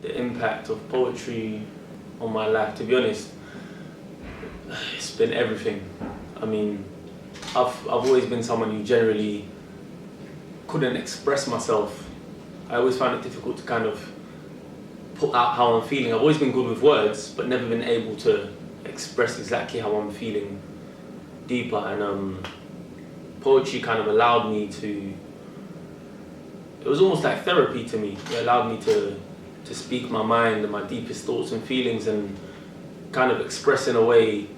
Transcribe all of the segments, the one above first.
the impact of poetry on my life, to be honest, it's been everything. I mean, I've always been someone who generally couldn't express myself. I always found it difficult to kind of put out how I'm feeling. I've always been good with words, but never been able to express exactly how I'm feeling deeper. And poetry kind of allowed me to, it was almost like therapy to me. It allowed me to speak my mind and my deepest thoughts and feelings and kind of express in a way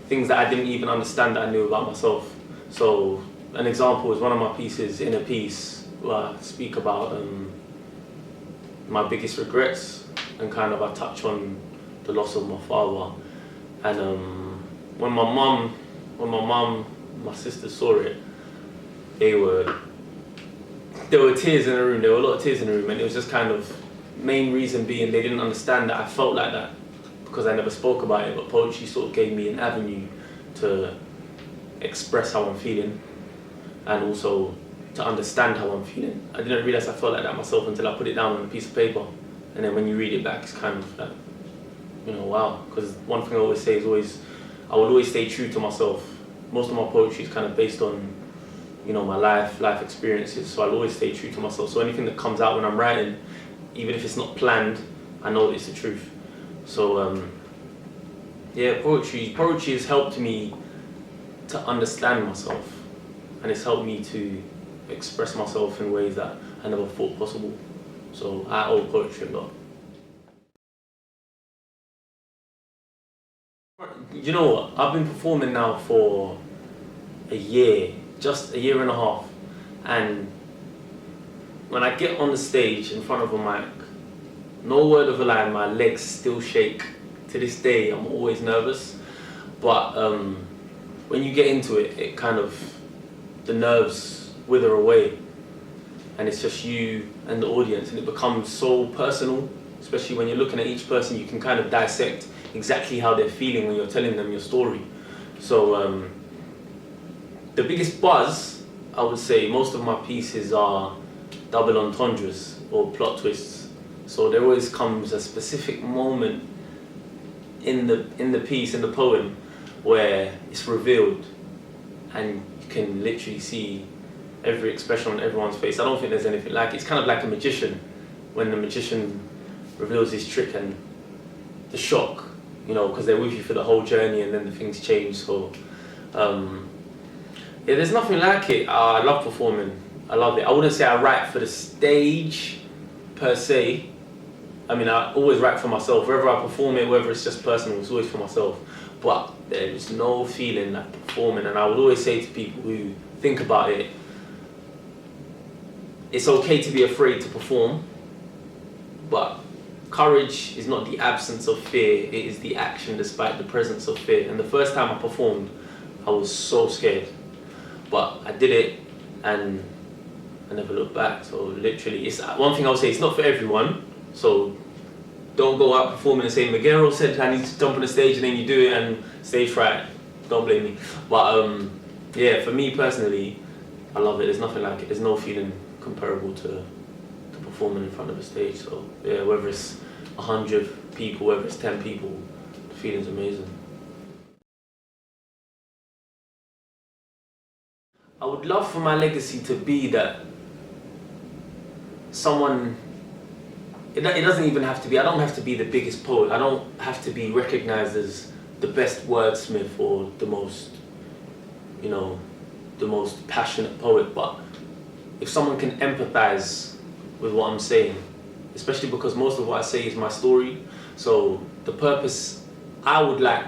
things that I didn't even understand that I knew about myself. So an example is one of my pieces, In a Piece, where I speak about my biggest regrets, and kind of I touch on the loss of my father. And when my mum, my sister saw it, there were tears in the room. There were a lot of tears in the room, and it was just kind of, main reason being they didn't understand that I felt like that because I never spoke about it. But poetry sort of gave me an avenue to express how I'm feeling, and also to understand how I'm feeling. I didn't realize I felt like that myself until I put it down on a piece of paper, and then when you read it back, it's kind of like, you know, wow. Because one thing I always say is I will always stay true to myself. Most of my poetry is kind of based on, you know, my life experiences, so I'll always stay true to myself. So anything that comes out when I'm writing, even if it's not planned, I know that it's the truth. So yeah, poetry has helped me to understand myself, and it's helped me to express myself in ways that I never thought possible. So I owe poetry a lot. You know what? I've been performing now for a year, just a year and a half, and when I get on the stage in front of a mic, no word of a lie, my legs still shake. To this day, I'm always nervous, but when you get into it, it kind of, the nerves wither away, and it's just you and the audience, and it becomes so personal, especially when you're looking at each person. You can kind of dissect exactly how they're feeling when you're telling them your story. So the biggest buzz, I would say, most of my pieces are double entendres or plot twists. So there always comes a specific moment in the piece, in the poem, where it's revealed, and you can literally see every expression on everyone's face. I don't think there's anything like it. It's kind of like a magician, when the magician reveals his trick, and the shock, you know, because they're with you for the whole journey, and then the things change. So yeah, there's nothing like it. I love performing. I love it. I wouldn't say I write for the stage per se. I mean, I always write for myself. Wherever I perform it, whether it's just personal, it's always for myself. But there is no feeling like performing. And I would always say to people who think about it, it's okay to be afraid to perform, but courage is not the absence of fear, it is the action despite the presence of fear. And the first time I performed, I was so scared, but I did it, and I never looked back. So literally, it's one thing I'll say, it's not for everyone. So don't go out performing and say, Magero said I need to jump on the stage, and then you do it and stage fright. Don't blame me. But yeah, for me personally, I love it. There's nothing like it. There's no feeling comparable to performing in front of a stage. So yeah, whether it's 100 people, whether it's 10 people, the feeling's amazing. I would love for my legacy to be that someone, it doesn't even have to be, I don't have to be the biggest poet, I don't have to be recognized as the best wordsmith or the most, you know, the most passionate poet, but if someone can empathize with what I'm saying, especially because most of what I say is my story, so the purpose I would like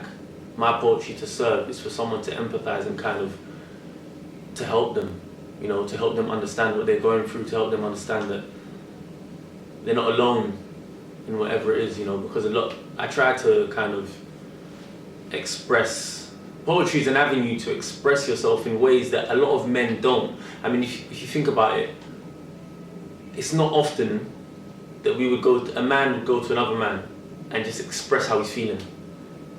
my poetry to serve is for someone to empathize and kind of to help them, you know, to help them understand what they're going through, to help them understand that they're not alone in whatever it is, you know, because I try to kind of express, poetry is an avenue to express yourself in ways that a lot of men don't. I mean, if you think about it, it's not often that a man would go to another man and just express how he's feeling.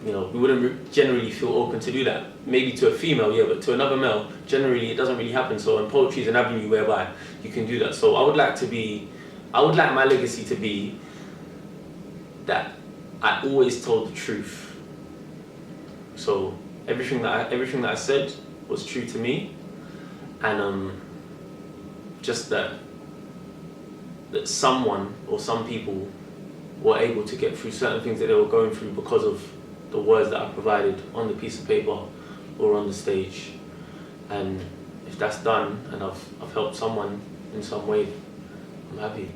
You know, we wouldn't generally feel open to do that. Maybe to a female, yeah, but to another male, generally it doesn't really happen. So, and poetry is an avenue whereby you can do that. So I would like my legacy to be that I always told the truth. So everything that I said was true to me, and just that someone or some people were able to get through certain things that they were going through because of the words that I provided on the piece of paper or on the stage. And if that's done and I've helped someone in some way, I'm happy.